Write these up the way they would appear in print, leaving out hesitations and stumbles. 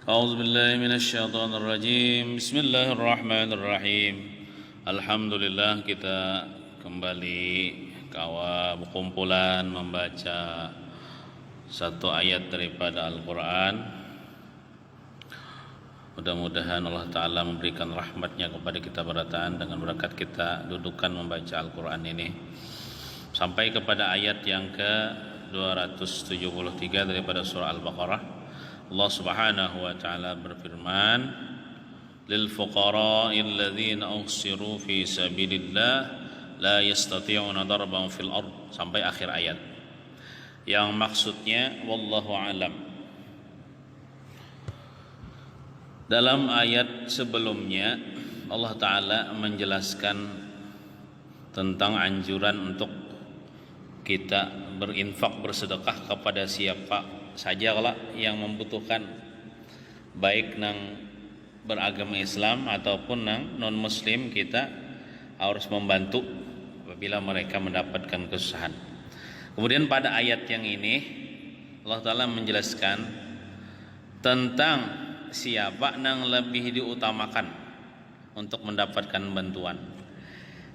أعوذ بالله من الsyaitan rajim. Bismillahirrahmanirrahim. Alhamdulillah, kita kembali berkumpulan membaca satu ayat daripada Al-Quran. Mudah-mudahan Allah Ta'ala memberikan rahmatnya kepada kita berataan dengan berkat kita dudukan membaca Al-Quran ini sampai kepada ayat yang ke 273 daripada surah Al-Baqarah. Allah Subhanahu wa taala berfirman, lil fuqara'il ladzina uhsiru fi sabilillah la yastati'una darban fil ard, sampai akhir ayat. Yang maksudnya wallahu alam. Dalam ayat sebelumnya Allah taala menjelaskan tentang anjuran untuk kita berinfak, bersedekah kepada siapa saja kalau yang membutuhkan, baik nang beragama Islam ataupun nang non muslim. Kita harus membantu apabila mereka mendapatkan kesusahan. Kemudian pada ayat yang ini Allah Ta'ala menjelaskan tentang siapa nang lebih diutamakan untuk mendapatkan bantuan.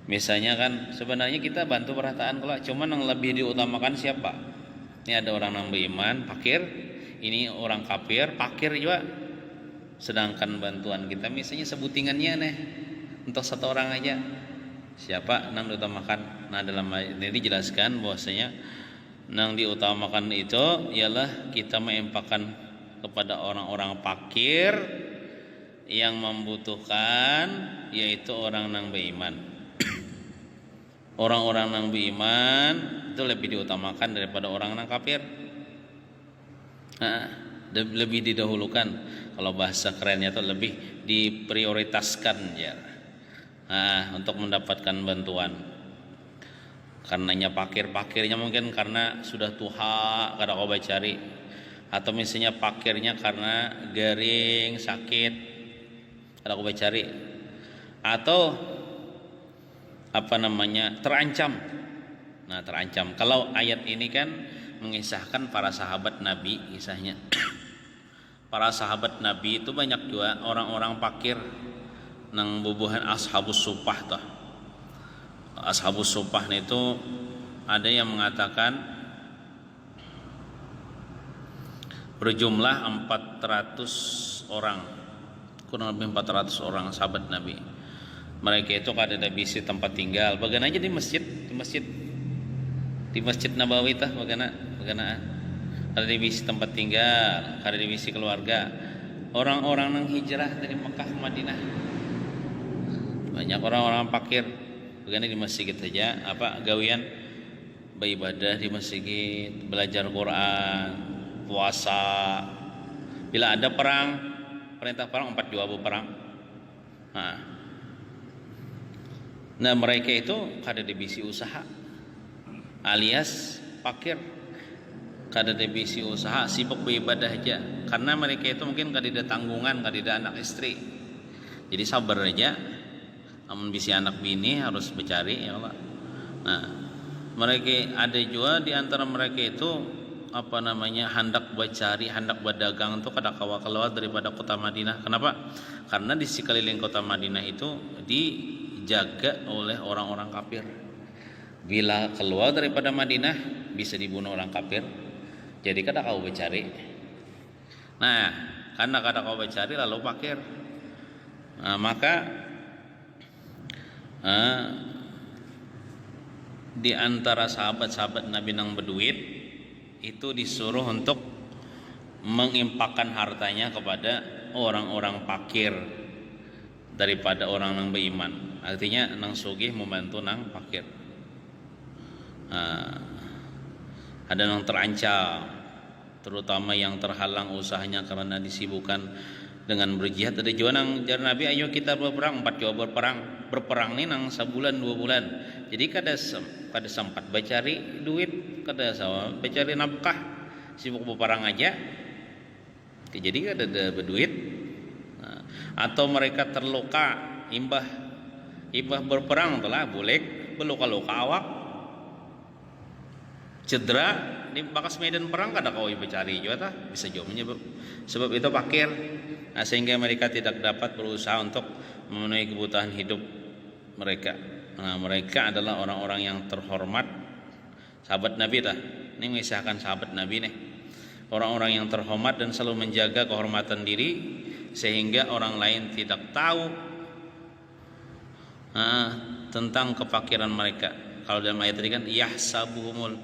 Misalnya kan sebenarnya kita bantu perataan, kalau cuman yang lebih diutamakan siapa? Ini ada orang yang beriman, fakir. Ini orang kafir, fakir juga. Sedangkan bantuan kita misalnya sebutingannya nih untuk satu orang aja. Siapa yang diutamakan? Nah, dalam ayat ini dijelaskan bahwasanya yang diutamakan itu ialah kita menginfakkan kepada orang-orang fakir yang membutuhkan, yaitu orang yang beriman. Orang-orang yang beriman itu lebih diutamakan daripada orang yang kafir. Lebih didahulukan, kalau bahasa kerennya itu lebih diprioritaskan ya. Untuk mendapatkan bantuan. Karenanya fakirnya mungkin karena sudah tua kada kau cari, atau misalnya fakirnya karena garing, sakit kada kau cari, atau terancam. Nah, terancam. Kalau ayat ini kan mengisahkan para sahabat Nabi, kisahnya. Para sahabat Nabi itu banyak juga orang-orang fakir nang bubuhan ashabus sufah toh. Ashabus sufah itu ada yang mengatakan berjumlah 400 orang. Kurang lebih 400 orang sahabat Nabi. Mereka itu kada ada bisi tempat tinggal, bagan aja di masjid Nabawi tah, bagana kada ada bisi tempat tinggal, kada ada bisi keluarga. Orang-orang yang hijrah dari Mekah ke Madinah, banyak orang-orang fakir, bagana di masjid saja gawian beribadah di masjid, belajar Quran, puasa. Bila ada perang, perintah perang 4 jua perang. Nah, mereka itu kada dibisi usaha, alias fakir, kada dibisi usaha, sibuk beribadah aja. Karena mereka itu mungkin kada ada tanggungan, kada ada anak istri, jadi sabar aja. Namun bisi anak bini harus bercari ya Allah. Nah, mereka ada juga di antara mereka itu hendak bercari, hendak berdagang itu kada kawa keluar daripada kota Madinah. Kenapa? Karena di sekeliling kota Madinah itu dijaga oleh orang-orang kafir. Bila keluar daripada Madinah bisa dibunuh orang kafir. Jadi kada kau bercari. Nah, karena kada kau bercari lalu fakir. Nah, maka di antara sahabat-sahabat Nabi nang berduit itu disuruh untuk mengimpakkan hartanya kepada orang-orang fakir daripada orang yang beriman. Artinya nang sugih membantu nang fakir. Ada yang terancam, terutama yang terhalang usahanya karena disibukkan dengan berjihad. Ada juga nang jar Nabi, ayo kita berperang, 4 jua berperang nih nang sebulan 2 bulan. Jadi kada sempat bacari duit, kada sawa bacari nafkah, sibuk berperang aja. Jadi kada ada berduit. Atau mereka terluka, imbah berperang telah boleh berluka-luka awak. cedera di bakas medan perang kada kau cari juga tah bisa jawabnya sebab itu fakir. Nah, sehingga mereka tidak dapat berusaha untuk memenuhi kebutuhan hidup mereka. Nah, mereka adalah orang-orang yang terhormat, sahabat Nabi tah. Ini mengisahkan sahabat Nabi nih. Orang-orang yang terhormat dan selalu menjaga kehormatan diri sehingga orang lain tidak tahu tentang kefakiran mereka. Kalau dalam ayat tadi kan yahsabuhumul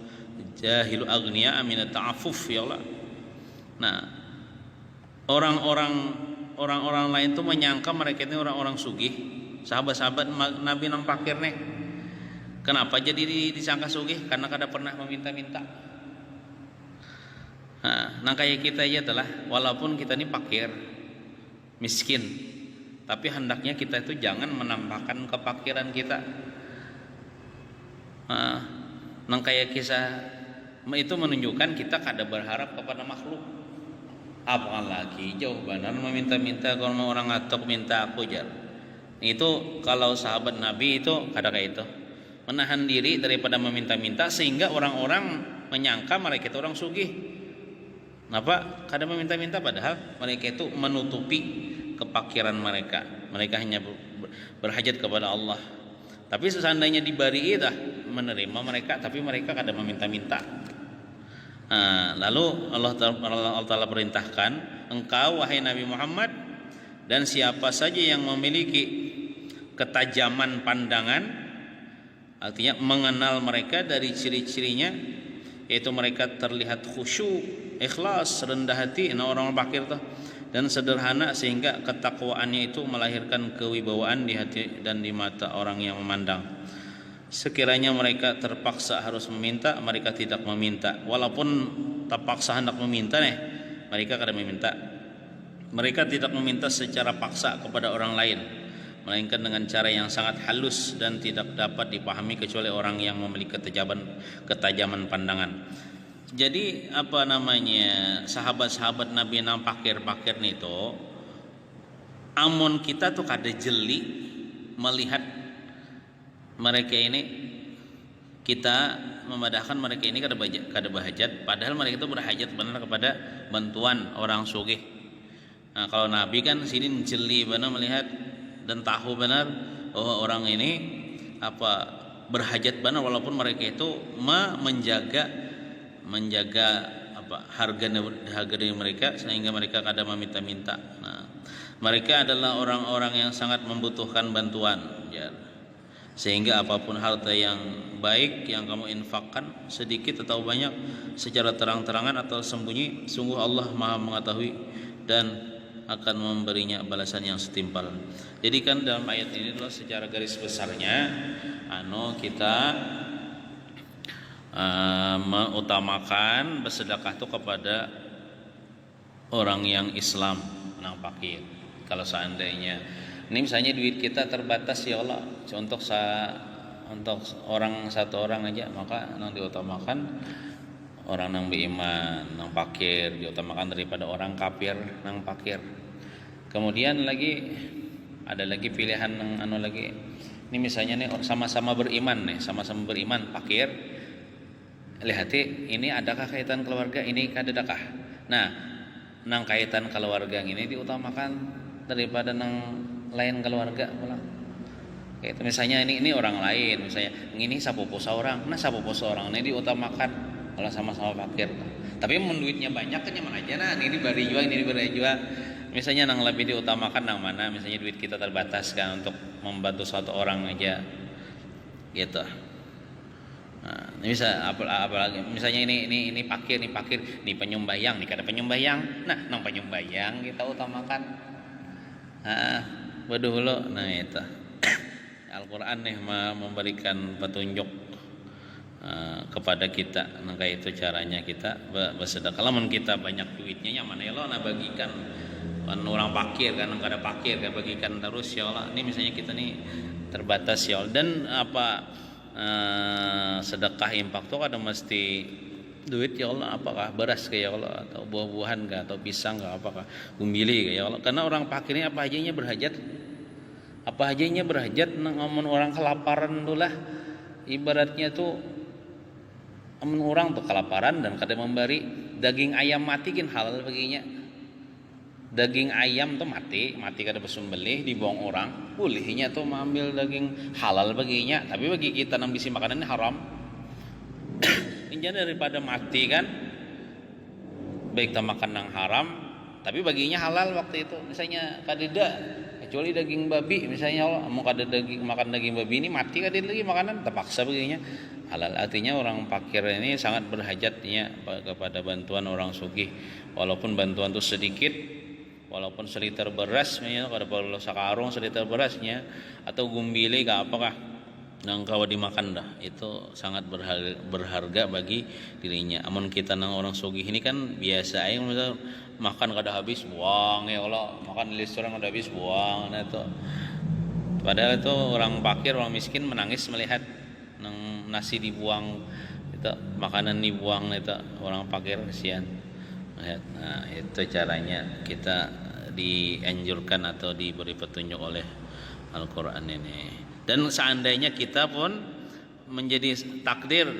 jahilu aghniya min ta'affuf ya Allah. Nah, orang-orang lain tuh menyangka mereka ini orang-orang sugih. Sahabat-sahabat Nabi nang fakir nih. Kenapa jadi disangka sugih? Karena kada pernah meminta-minta. Nah kayak kita aja adalah walaupun kita ini fakir, miskin, tapi hendaknya kita itu jangan menampakkan kefakiran kita. Nang kayak kisah itu menunjukkan kita kada berharap kepada makhluk. Apalagi jauh benar meminta-minta kalau mau orang ngatok minta aku jar. Itu kalau sahabat Nabi itu kada kayak itu. Menahan diri daripada meminta-minta sehingga orang-orang menyangka mereka itu orang sugih. Kenapa? Kada meminta-minta padahal mereka itu menutupi kefakiran mereka. Mereka hanya berhajat kepada Allah. Tapi seandainya dibari dah menerima mereka, tapi mereka kada meminta-minta. Lalu Allah Ta'ala perintahkan, engkau wahai Nabi Muhammad dan siapa saja yang memiliki ketajaman pandangan, artinya mengenal mereka dari ciri-cirinya, yaitu mereka terlihat khusyuk, ikhlas, rendah hati, orang fakir tuh, dan sederhana sehingga ketakwaannya itu melahirkan kewibawaan di hati dan di mata orang yang memandang. Sekiranya mereka terpaksa harus meminta, mereka tidak meminta. Walaupun terpaksa hendak meminta nih, mereka kada meminta. Mereka tidak meminta secara paksa kepada orang lain, melainkan dengan cara yang sangat halus dan tidak dapat dipahami kecuali orang yang memiliki ketajaman pandangan. Jadi sahabat-sahabat Nabi nang pakir-pakir itu, amun kita tuh kada jeli melihat mereka ini, kita memadahkan mereka ini kada bahajat, padahal mereka itu berhajat benar kepada bantuan orang sugih. Nah, kalau Nabi kan sini jeli benar melihat dan tahu benar bahwa orang ini berhajat benar, walaupun mereka itu menjaga harga diri mereka sehingga mereka kadang meminta-minta. Nah, mereka adalah orang-orang yang sangat membutuhkan bantuan, ya. Sehingga apapun harta yang baik yang kamu infakkan, sedikit atau banyak, secara terang-terangan atau sembunyi, sungguh Allah Maha mengetahui dan akan memberinya balasan yang setimpal. Jadi kan dalam ayat ini adalah secara garis besarnya kita mengutamakan bersedekah itu kepada orang yang Islam nang fakir. Kalau seandainya ini misalnya duit kita terbatas ya Allah, untuk orang satu orang aja, maka nang diutamakan orang nang beriman, nang fakir diutamakan daripada orang kafir nang fakir. Kemudian lagi ada lagi pilihan nang lagi. Ini misalnya nih sama-sama beriman fakir. Lihat ini adakah kaitan keluarga ini kadedakah? Nah, nang kaitan keluarga ini diutamakan daripada nang lain keluarga pula. Kayak misalnya ini orang lain, misalnya ini sapopo seorang, nah sapopo seorang ini diutamakan kalau sama-sama fakir. Tapi mun duitnya banyak kan nyaman aja, nah ini bari juga. Misalnya nang lebih diutamakan nang mana? Misalnya duit kita terbatas kan untuk membantu satu orang aja, gitu. Nah, bisa apalagi misalnya ini fakir, ini penyumbayang, nih kada penyumbayang. Nah, nang penyumbayang kita utamakan. Dulu, nah itu Al-Quran nih memberikan petunjuk kepada kita. Nah kayak itu caranya kita bersedekah. Kalau kita banyak duitnya nyaman ya Allah, nah bagikan orang fakir kan, nggak ada fakir kan bagikan terus ya Allah. Ini misalnya kita nih terbatas ya Allah, dan sedekah impak tuh ada mesti duit ya Allah, apakah beras kayak ya Allah, atau buah-buahan kah, atau pisang kah, apakah umbili kayak ya Allah. Karena orang fakir ini apa hajanya berhajat, ngomong orang kelaparan itulah ibaratnya tuh Amun orang tuh kelaparan dan kada memberi daging ayam mati kan halal baginya. Daging ayam tuh mati kada bersembelih dibuang orang, bolehnya tuh mengambil daging halal baginya, tapi bagi kita yang bisi makanan ini haram. Intinya daripada mati kan, baik kita makan yang haram, tapi baginya halal waktu itu. Misalnya kadida, kecuali daging babi, misalnya mau kada makan daging babi ini mati kadida lagi makanan, terpaksa baginya halal. Artinya orang fakir ini sangat berhajatnya kepada bantuan orang sugih, walaupun bantuan itu sedikit. Walaupun seliter beras, kada perlu sakarung seliter berasnya, atau gumbili ke apakah nang kawa dimakan dah, itu sangat berharga bagi dirinya. Amun kita nang orang sugih ini kan biasa aja misal makan kada habis buang ya Allah, makan di restoran kada habis buang, nah itu. Padahal itu orang fakir, orang miskin menangis melihat nang nasi dibuang, itu makanan dibuang, itu orang fakir kasihan. Nah, itu caranya kita dianjurkan atau diberi petunjuk oleh Al-Quran ini. Dan seandainya kita pun menjadi takdir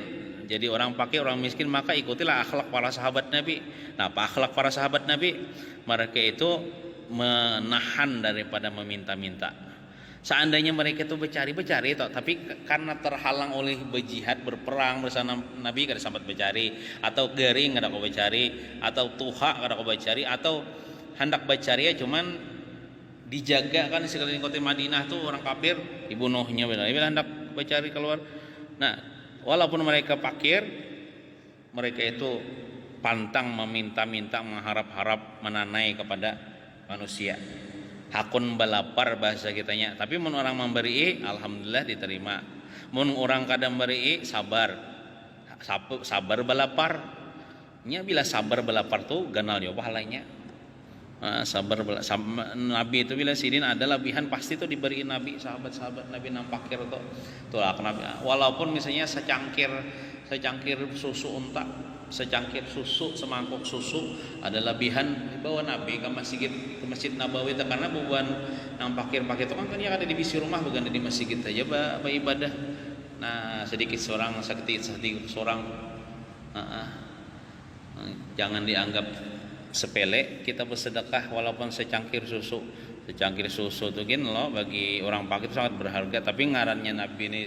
jadi orang fakir, orang miskin, maka ikutilah akhlak para sahabat Nabi. Nah, apa akhlak para sahabat Nabi? Mereka itu menahan daripada meminta-minta. Seandainya mereka itu bercari toh, tapi karena terhalang oleh berjihad, berperang bersama Nabi kada sempat bercari, atau gering kada kau bercari, atau tuha kada kau bercari, atau hendak bercari ya cuman dijaga kan sekeliling kota Madinah tuh orang kafir dibunuhnya bila hendak bercari keluar. Nah, walaupun mereka fakir, mereka itu pantang meminta-minta, mengharap-harap, menanai kepada manusia. Hakun balapar bahasa kitanya. Tapi mun orang memberi, alhamdulillah diterima. Mun orang kadang memberi, sabar balapar. Nya bila sabar balapar tuh ganal yo pahalanya. Nabi itu bila sidin ada lebihan pasti tuh diberi Nabi, sahabat-sahabat Nabi nang fakir tuh. Tuh Nabi. Walaupun misalnya secangkir susu unta, secangkir susu, semangkuk susu ada lebihan bawa Nabi ke masjid Nabawi itu, karena bukan yang fakir-fakir itu kan ada di bisi rumah, bukan di masjid aja ibadah. Nah, sedikit seorang jangan dianggap sepele kita bersedekah walaupun secangkir susu itu gin loh, bagi orang fakir sangat berharga. Tapi ngarannya Nabi ini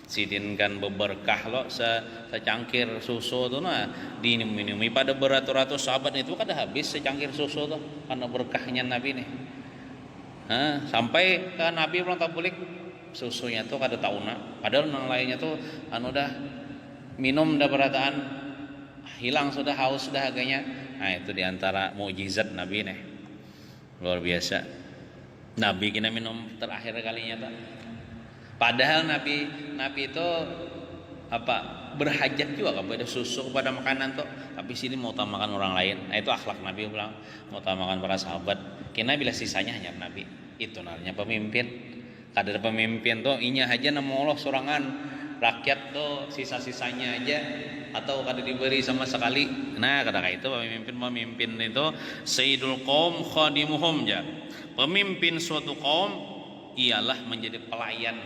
sidinkan beberkah loh, secangkir susu tuh nah diminumi pada beratus-ratus sahabat itu kada habis secangkir susu tuh karena berkahnya Nabi nih. Sampai ke Nabi belum tak bulik susunya tuh kada tauna, padahal yang lainnya tuh dah minum dah berataan hilang sudah, haus sudah agaknya. Nah, itu diantara mukjizat Nabi nih, luar biasa. Nabi kena minum terakhir kalinya tuh. Padahal Nabi itu berhajat juga kepada susu, kepada makanan tuh, tapi sini mau utamakan orang lain. Nah, itu akhlak Nabi bilang, mau utamakan para sahabat. Kena bila sisanya hanya Nabi. Itu namanya pemimpin. Kadar pemimpin tuh inya aja nama Allah sorangan, rakyat tuh sisa-sisanya aja, atau kada diberi sama sekali. Nah, kadang itu pemimpin itu sayyidul qaum khadimuhum ja. Pemimpin suatu kaum ialah menjadi pelayan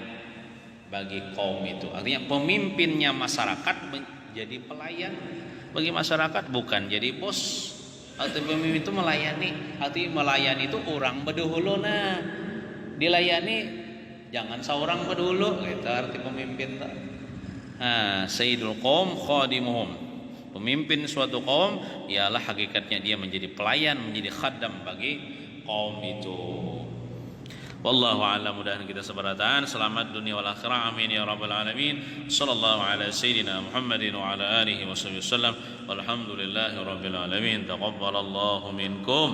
bagi kaum itu. Artinya pemimpinnya masyarakat menjadi pelayan bagi masyarakat, bukan jadi bos. Artinya pemimpin itu melayani. Artinya melayani itu orang berdahulu, nah dilayani jangan seorang berdahulu. Itu arti pemimpin. Sayyidul qaum khadimuhum. Pemimpin suatu kaum ialah hakikatnya dia menjadi pelayan, menjadi khaddam bagi kaum itu. Wallahu a'lam. Mudah-mudahan kita seberatan selamat dunia wal akhirah, amin ya rabbal alamin. Sallallahu ala sayyidina Muhammadin wa ala alihi wasallam. Walhamdulillahi rabbil alamin. Taqabbalallahu minkum.